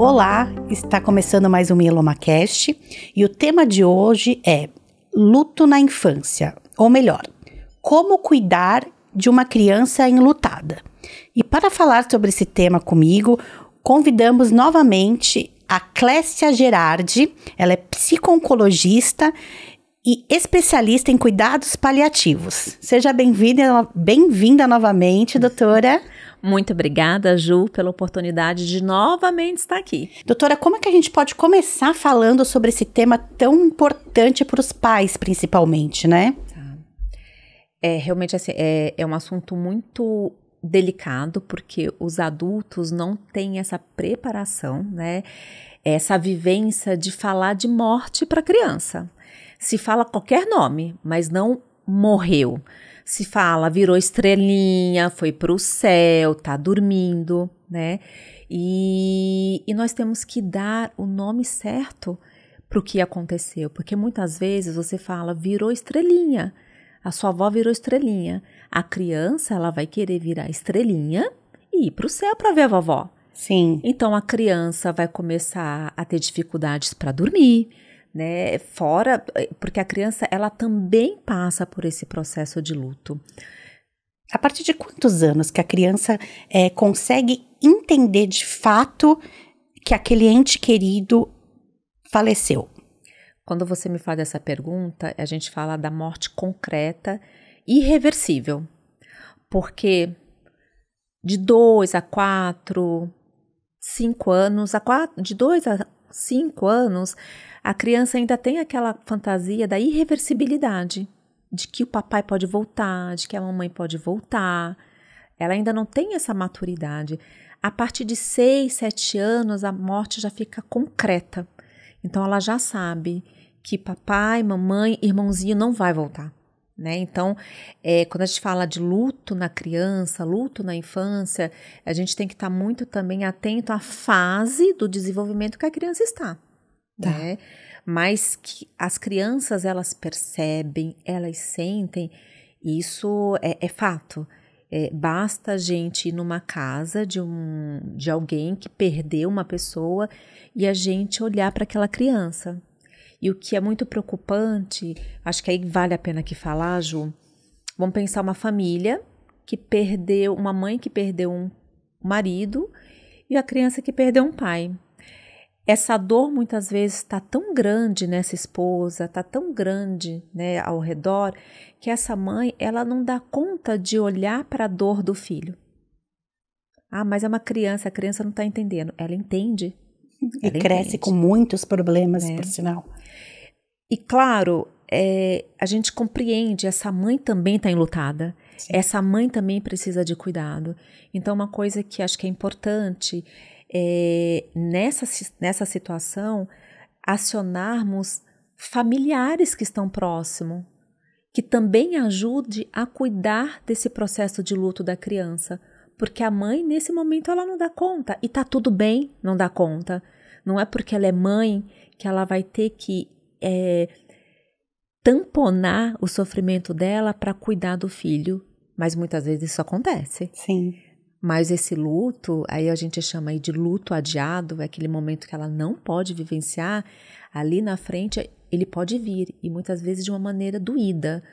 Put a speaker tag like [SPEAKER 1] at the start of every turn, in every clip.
[SPEAKER 1] Olá, está começando mais um MielomaCast e o tema de hoje é luto na infância, ou melhor, como cuidar de uma criança enlutada. E para falar sobre esse tema comigo, convidamos novamente a Clécia Gerardi. Ela é psico-oncologista e especialista em cuidados paliativos. Seja bem-vinda novamente, doutora.
[SPEAKER 2] Muito obrigada, Ju, pela oportunidade de novamente estar aqui.
[SPEAKER 1] Doutora, como é que a gente pode começar falando sobre esse tema tão importante para os pais, principalmente, né?
[SPEAKER 2] Realmente assim, é um assunto muito delicado, porque os adultos não têm essa preparação, né? Essa vivência de falar de morte para a criança. Se fala qualquer nome, mas não morreu. Se fala, virou estrelinha, foi para o céu, tá dormindo, né? E nós temos que dar o nome certo para o que aconteceu, porque muitas vezes você fala, virou estrelinha, a sua avó virou estrelinha. A criança, ela vai querer virar estrelinha e ir para o céu para ver a vovó.
[SPEAKER 1] Sim.
[SPEAKER 2] Então, a criança vai começar a ter dificuldades para dormir, né? Fora, porque a criança, ela também passa por esse processo de luto.
[SPEAKER 1] A partir de quantos anos que a criança consegue entender de fato que aquele ente querido faleceu?
[SPEAKER 2] Quando você me faz essa pergunta, a gente fala da morte concreta, irreversível. Porque de 2 a 4, 5 anos, de 2 a 5 anos, a criança ainda tem aquela fantasia da irreversibilidade, de que o papai pode voltar, de que a mamãe pode voltar. Ela ainda não tem essa maturidade. A partir de 6, 7 anos, a morte já fica concreta. Então, ela já sabe que papai, mamãe, irmãozinho não vai voltar, né? Então, quando a gente fala de luto na criança, luto na infância, a gente tem que estar muito também atento à fase do desenvolvimento que a criança está.
[SPEAKER 1] Tá.
[SPEAKER 2] Né? Mas que as crianças, elas percebem, elas sentem, isso é fato. Basta a gente ir numa casa de alguém que perdeu uma pessoa e a gente olhar para aquela criança. E o que é muito preocupante, acho que aí vale a pena aqui falar, Ju, vamos pensar uma família que perdeu, uma mãe que perdeu um marido e a criança que perdeu um pai. Essa dor muitas vezes está tão grande nessa esposa, está tão grande, né, ao redor, que essa mãe, ela não dá conta de olhar para a dor do filho. Ah, mas é uma criança, a criança não está entendendo. Ela entende.
[SPEAKER 1] E cresce com muitos problemas, por sinal.
[SPEAKER 2] E claro, a gente compreende, essa mãe também está enlutada. Sim. Essa mãe também precisa de cuidado. Então, uma coisa que acho que é importante nessa situação, acionarmos familiares que estão próximos, que também ajude a cuidar desse processo de luto da criança, porque a mãe, nesse momento, ela não dá conta, e tá tudo bem não dar conta. Não é porque ela é mãe que ela vai ter que tamponar o sofrimento dela para cuidar do filho, mas muitas vezes isso acontece.
[SPEAKER 1] Sim.
[SPEAKER 2] Mas esse luto, aí a gente chama aí de luto adiado, é aquele momento que ela não pode vivenciar, ali na frente ele pode vir, e muitas vezes de uma maneira doída,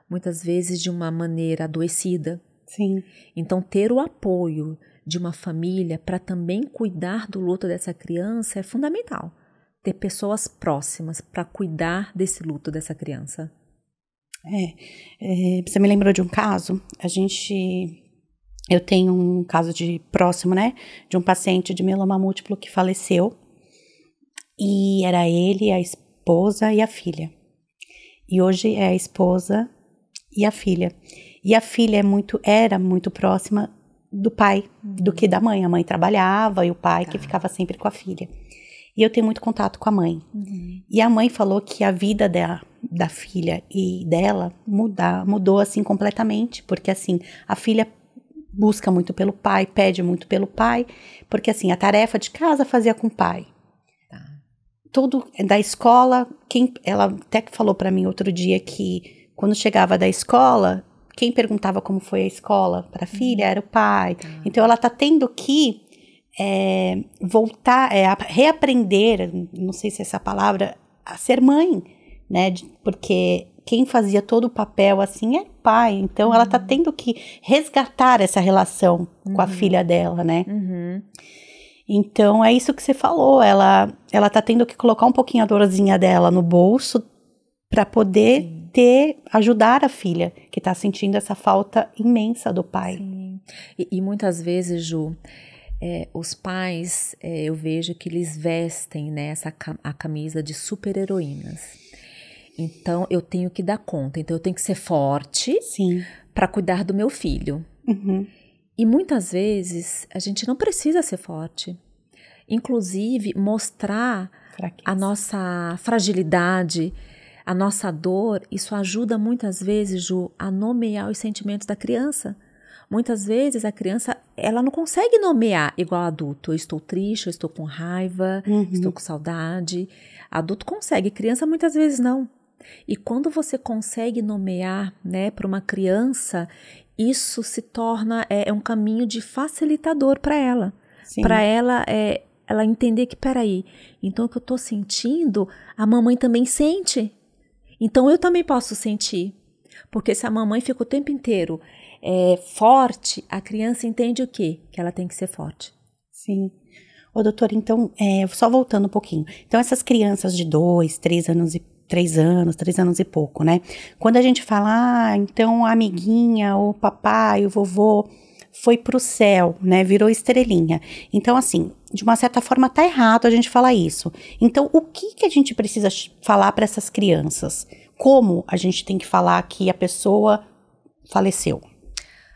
[SPEAKER 2] muitas vezes de uma maneira adoecida.
[SPEAKER 1] Sim.
[SPEAKER 2] Então, ter o apoio de uma família para também cuidar do luto dessa criança é fundamental. Ter pessoas próximas para cuidar desse luto dessa criança.
[SPEAKER 1] Você me lembrou de um caso? Eu tenho um caso próximo, né? De um paciente de mieloma múltiplo que faleceu. E era ele, a esposa e a filha. E hoje é a esposa e a filha. E a filha era muito próxima do pai do que da mãe. A mãe trabalhava e o pai que ficava sempre com a filha. E eu tenho muito contato com a mãe. E a mãe falou que a vida da filha e dela mudou assim completamente. Porque assim, a filha busca muito pelo pai, pede muito pelo pai. Porque assim, a tarefa de casa fazia com o pai. Tudo da escola, ela até falou para mim outro dia que quando chegava da escola, quem perguntava como foi a escola para a filha era o pai. Então ela tá tendo que voltar, reaprender, não sei se é essa palavra, a ser mãe, né? Porque quem fazia todo o papel assim é o pai. Então, ela tá tendo que resgatar essa relação com a filha dela, né? Então, é isso que você falou. Ela tá tendo que colocar um pouquinho a dorzinha dela no bolso para poder ajudar a filha, que tá sentindo essa falta imensa do pai.
[SPEAKER 2] Sim. E muitas vezes, Ju, os pais, eu vejo que eles vestem, né, a camisa de super-heroínas. Então, eu tenho que dar conta. Então, eu tenho que ser forte para cuidar do meu filho. E muitas vezes, a gente não precisa ser forte. Inclusive, mostrar a nossa fragilidade, a nossa dor, isso ajuda muitas vezes, Ju, a nomear os sentimentos da criança. Muitas vezes a criança, ela não consegue nomear igual adulto. Eu estou triste, eu estou com raiva, estou com saudade. Adulto consegue, criança muitas vezes não. E quando você consegue nomear, né, para uma criança, isso se torna um caminho de facilitador para ela. Para ela, ela entender que, peraí, então o que eu estou sentindo, a mamãe também sente. Então eu também posso sentir. Porque se a mamãe fica o tempo inteiro forte, a criança entende o quê? Que ela tem que ser forte.
[SPEAKER 1] Sim. Ô, doutora, então, só voltando um pouquinho. Então, essas crianças de 2, 3 anos e pouco, né? Quando a gente fala, então a amiguinha, o papai, o vovô foi pro céu, né? Virou estrelinha. Então, assim, de uma certa forma tá errado a gente falar isso. Então, o que a gente precisa falar para essas crianças? Como a gente tem que falar que a pessoa faleceu?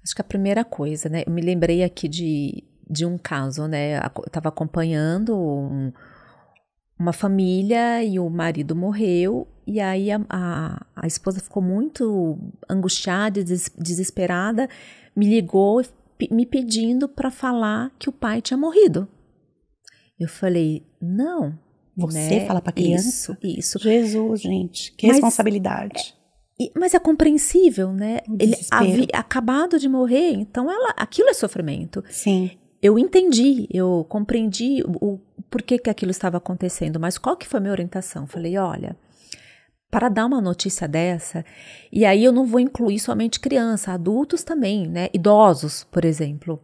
[SPEAKER 2] Acho que a primeira coisa, né? Eu me lembrei aqui de um caso, né? Eu estava acompanhando uma família e o marido morreu, e aí a esposa ficou muito angustiada e desesperada, me ligou me pedindo para falar que o pai tinha morrido. Eu falei, não.
[SPEAKER 1] Você
[SPEAKER 2] né?
[SPEAKER 1] fala para criança?
[SPEAKER 2] Isso.
[SPEAKER 1] Jesus, gente, que responsabilidade.
[SPEAKER 2] Mas é compreensível, né? Ele
[SPEAKER 1] havia
[SPEAKER 2] acabado de morrer, então aquilo é sofrimento.
[SPEAKER 1] Sim.
[SPEAKER 2] Eu entendi, eu compreendi o porquê que aquilo estava acontecendo, mas qual que foi a minha orientação? Falei, olha, para dar uma notícia dessa, e aí eu não vou incluir somente criança, adultos também, né? Idosos, por exemplo,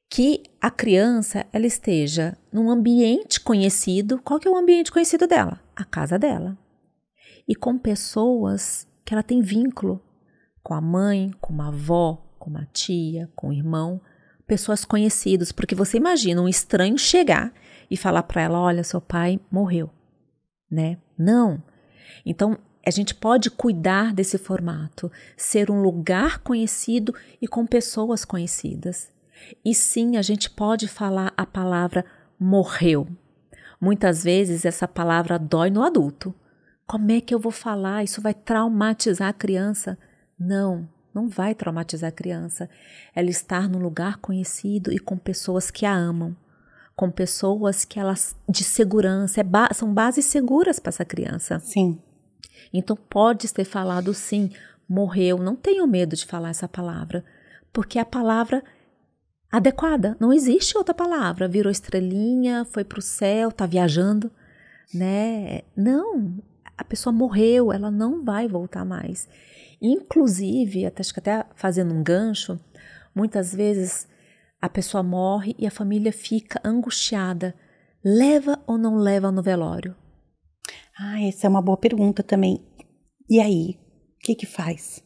[SPEAKER 2] que a criança, ela esteja num ambiente conhecido. Qual que é o ambiente conhecido dela? A casa dela. E com pessoas que ela tem vínculo, com a mãe, com uma avó, com uma tia, com o irmão, pessoas conhecidas, porque você imagina um estranho chegar e falar para ela, olha, seu pai morreu, né? Não. Então, a gente pode cuidar desse formato, ser um lugar conhecido e com pessoas conhecidas. E sim, a gente pode falar a palavra morreu. Muitas vezes essa palavra dói no adulto. Como é que eu vou falar? Isso vai traumatizar a criança? Não vai traumatizar a criança. Ela estar num lugar conhecido e com pessoas que a amam, com pessoas que elas de segurança, são bases seguras para essa criança.
[SPEAKER 1] Sim.
[SPEAKER 2] Então pode ser falado sim, morreu. Não tenham medo de falar essa palavra, porque é a palavra adequada. Não existe outra palavra. Virou estrelinha, foi para o céu, está viajando, né? Não, a pessoa morreu, ela não vai voltar mais. Inclusive, acho que até fazendo um gancho, muitas vezes a pessoa morre e a família fica angustiada. Leva ou não leva no velório?
[SPEAKER 1] Essa é uma boa pergunta também. E aí, o que faz?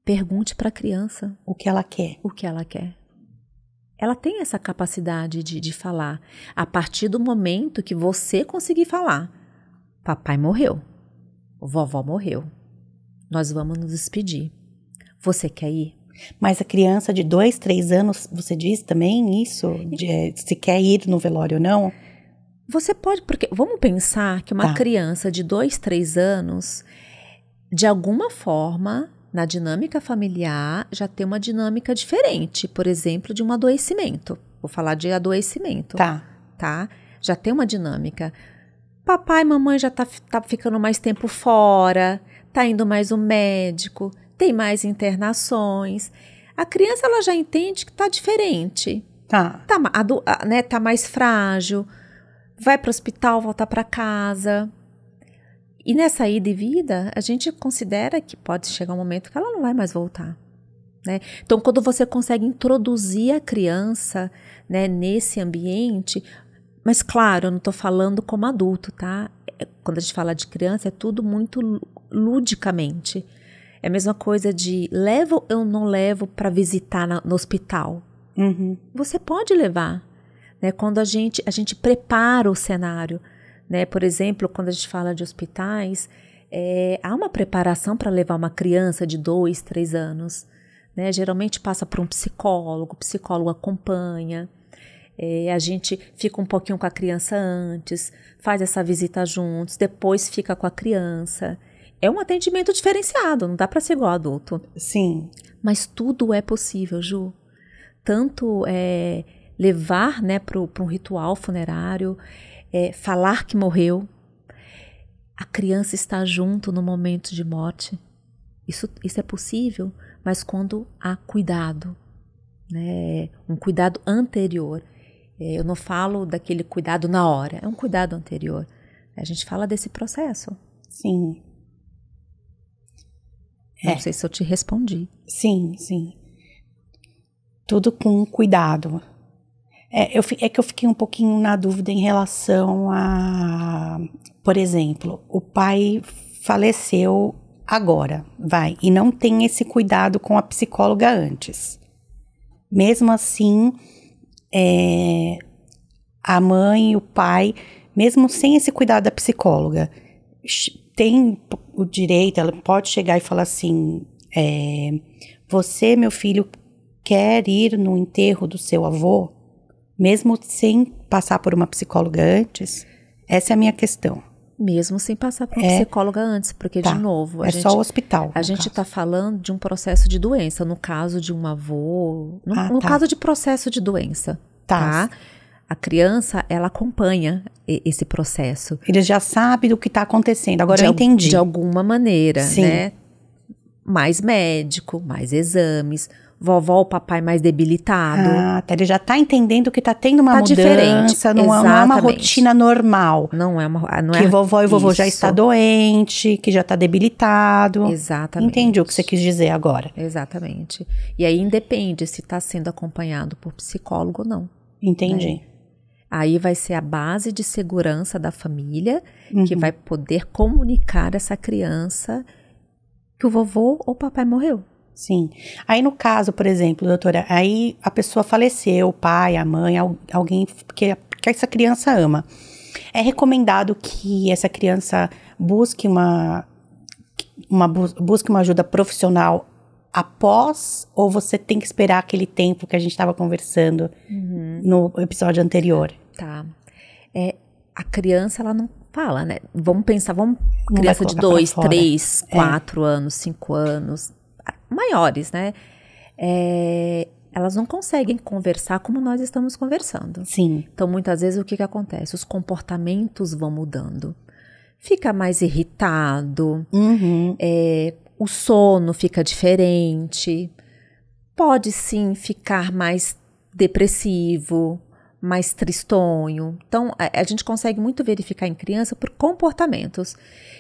[SPEAKER 2] Pergunte para a criança.
[SPEAKER 1] O que ela quer.
[SPEAKER 2] O que ela quer. Ela tem essa capacidade de falar. A partir do momento que você conseguir falar, papai morreu, vovó morreu, nós vamos nos despedir. Você quer ir?
[SPEAKER 1] Mas a criança de 2, 3 anos, você diz também isso? Se quer ir no velório ou não?
[SPEAKER 2] Você pode, porque vamos pensar que uma criança de 2, 3 anos, de alguma forma, na dinâmica familiar, já tem uma dinâmica diferente. Por exemplo, de um adoecimento. Vou falar de adoecimento. Tá? Já tem uma dinâmica. Papai e mamãe já tá ficando mais tempo fora, tá indo mais ao médico, tem mais internações. A criança ela já entende que tá diferente.
[SPEAKER 1] Tá.
[SPEAKER 2] Né, tá mais frágil, vai para o hospital, volta para casa. E nessa ida e vida, a gente considera que pode chegar um momento que ela não vai mais voltar. Né? Então, quando você consegue introduzir a criança, né, nesse ambiente, mas claro, eu não estou falando como adulto, tá? Quando a gente fala de criança, é tudo muito ludicamente. É a mesma coisa de levo ou não levo para visitar no hospital.
[SPEAKER 1] Uhum.
[SPEAKER 2] Você pode levar, né? Quando a gente prepara o cenário, né? Por exemplo, quando a gente fala de hospitais, há uma preparação para levar uma criança de 2, 3 anos. Né? Geralmente passa por um psicólogo, o psicólogo acompanha, a gente fica um pouquinho com a criança antes, faz essa visita juntos, depois fica com a criança. É um atendimento diferenciado, não dá para ser igual adulto.
[SPEAKER 1] Sim.
[SPEAKER 2] Mas tudo é possível, Ju. Tanto levar, né, para um ritual funerário, falar que morreu, a criança está junto no momento de morte. Isso é possível, mas quando há cuidado, né? Um cuidado anterior. Eu não falo daquele cuidado na hora, é um cuidado anterior. A gente fala desse processo.
[SPEAKER 1] Sim.
[SPEAKER 2] Não sei se eu te respondi.
[SPEAKER 1] Sim, sim. Tudo com cuidado. Que eu fiquei um pouquinho na dúvida em relação a, por exemplo, o pai faleceu agora, e não tem esse cuidado com a psicóloga antes. Mesmo assim, a mãe e o pai, mesmo sem esse cuidado da psicóloga, tem o direito, ela pode chegar e falar assim, você, meu filho, quer ir no enterro do seu avô, mesmo sem passar por uma psicóloga antes? Essa é a minha questão.
[SPEAKER 2] Mesmo sem passar por uma psicóloga antes, porque, de novo...
[SPEAKER 1] só o hospital.
[SPEAKER 2] A gente está falando de um processo de doença, no caso de um avô... No caso de processo de doença, tá? A criança, ela acompanha esse processo.
[SPEAKER 1] Ele já sabe do que está acontecendo, agora eu entendi.
[SPEAKER 2] De alguma maneira,
[SPEAKER 1] sim,
[SPEAKER 2] né? Mais médico, mais exames... Vovó ou papai mais debilitado.
[SPEAKER 1] Ele já está entendendo que está tendo uma mudança,
[SPEAKER 2] diferente.
[SPEAKER 1] Não é uma rotina normal.
[SPEAKER 2] Não é
[SPEAKER 1] que vovó e vovô já está doente, que já está debilitado.
[SPEAKER 2] Exatamente.
[SPEAKER 1] Entendi o que você quis dizer agora.
[SPEAKER 2] Exatamente. E aí independe se está sendo acompanhado por psicólogo ou não.
[SPEAKER 1] Entendi.
[SPEAKER 2] Né? Aí vai ser a base de segurança da família, que vai poder comunicar essa criança que o vovô ou o papai morreu.
[SPEAKER 1] Sim. Aí no caso, por exemplo, doutora, aí a pessoa faleceu, o pai, a mãe, alguém que essa criança ama. É recomendado que essa criança busque busque uma ajuda profissional após, ou você tem que esperar aquele tempo que a gente estava conversando no episódio anterior?
[SPEAKER 2] Tá. A criança, ela não fala, né? Vamos pensar, criança de 2, 3, 4 anos, 5 anos... maiores, né? Elas não conseguem conversar como nós estamos conversando.
[SPEAKER 1] Sim.
[SPEAKER 2] Então, muitas vezes, o que acontece? Os comportamentos vão mudando. Fica mais irritado, o sono fica diferente, pode sim ficar mais depressivo, mais tristonho. Então, a gente consegue muito verificar em criança por comportamentos.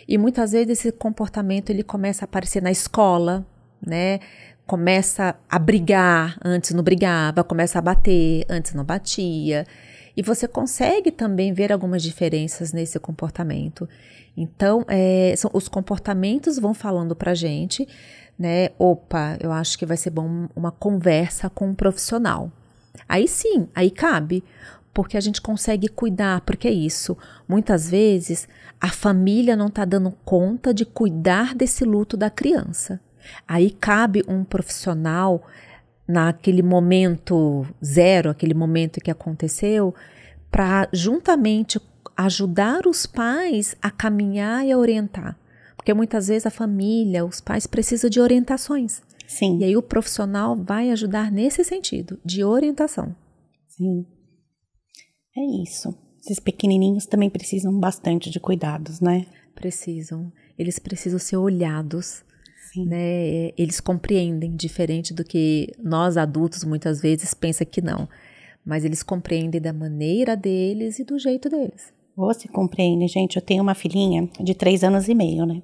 [SPEAKER 2] E muitas vezes esse comportamento ele começa a aparecer na escola, né? Começa a brigar, antes não brigava, começa a bater, antes não batia. E você consegue também ver algumas diferenças nesse comportamento. Então, os comportamentos vão falando pra gente, né? Opa, eu acho que vai ser bom uma conversa com um profissional. Aí sim, aí cabe, porque a gente consegue cuidar, porque é isso. Muitas vezes, a família não está dando conta de cuidar desse luto da criança. Aí cabe um profissional, naquele momento zero, aquele momento que aconteceu, para juntamente ajudar os pais a caminhar e a orientar. Porque muitas vezes a família, os pais precisam de orientações.
[SPEAKER 1] Sim.
[SPEAKER 2] E aí o profissional vai ajudar nesse sentido, de orientação.
[SPEAKER 1] Sim. É isso. Esses pequenininhos também precisam bastante de cuidados, né?
[SPEAKER 2] Precisam. Eles precisam ser olhados.
[SPEAKER 1] Sim.
[SPEAKER 2] Né? Eles compreendem, diferente do que nós adultos muitas vezes pensam que não. mas eles compreendem da maneira deles e do jeito deles.
[SPEAKER 1] Você compreende, gente? Eu tenho uma filhinha de 3 anos e meio, né?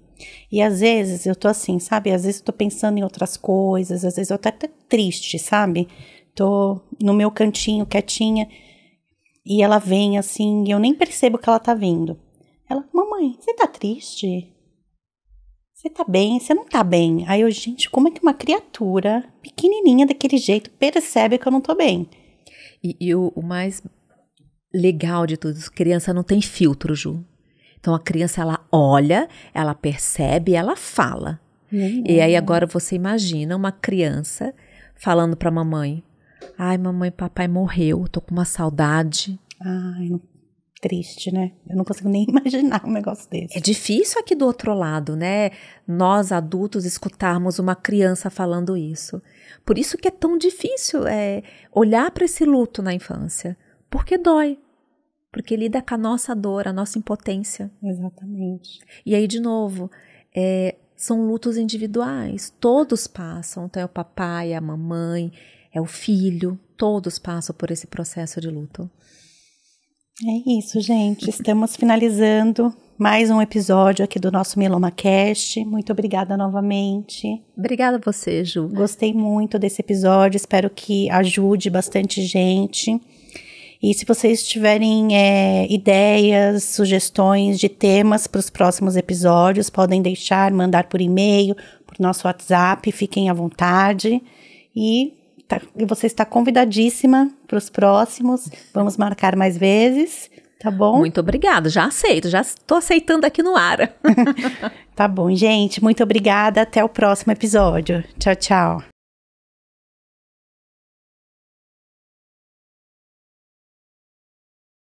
[SPEAKER 1] E às vezes eu tô assim, sabe? Às vezes eu tô pensando em outras coisas, às vezes eu tô até triste, sabe? Tô no meu cantinho, quietinha, e ela vem assim, e eu nem percebo que ela tá vindo. Ela, mamãe, você tá triste? Você tá bem? Você não tá bem? Aí eu, gente, como é que uma criatura pequenininha daquele jeito percebe que eu não tô bem?
[SPEAKER 2] E o mais legal de tudo, criança não tem filtro, Ju. Então a criança, ela olha, ela percebe, ela fala. E aí agora você imagina uma criança falando pra mamãe: ai, mamãe, papai morreu, tô com uma saudade.
[SPEAKER 1] Ai, triste, né? Eu não consigo nem imaginar um negócio desse.
[SPEAKER 2] É difícil aqui do outro lado, né? Nós adultos escutarmos uma criança falando isso. Por isso que é tão difícil olhar para esse luto na infância. Porque dói. Porque lida com a nossa dor, a nossa impotência.
[SPEAKER 1] Exatamente.
[SPEAKER 2] E aí, de novo, são lutos individuais. Todos passam. Então é o papai, a mamãe, é o filho. Todos passam por esse processo de luto.
[SPEAKER 1] É isso, gente. Estamos finalizando mais um episódio aqui do nosso MelomaCast. Muito obrigada novamente.
[SPEAKER 2] Obrigada a você, Ju.
[SPEAKER 1] Gostei muito desse episódio. Espero que ajude bastante gente. E se vocês tiverem ideias, sugestões de temas para os próximos episódios, podem mandar por e-mail, por nosso WhatsApp. Fiquem à vontade. E você está convidadíssima para os próximos. Vamos marcar mais vezes, tá bom?
[SPEAKER 2] Muito obrigada, já aceito, já estou aceitando aqui no ar.
[SPEAKER 1] Tá bom, gente, muito obrigada, até o próximo episódio. Tchau, tchau.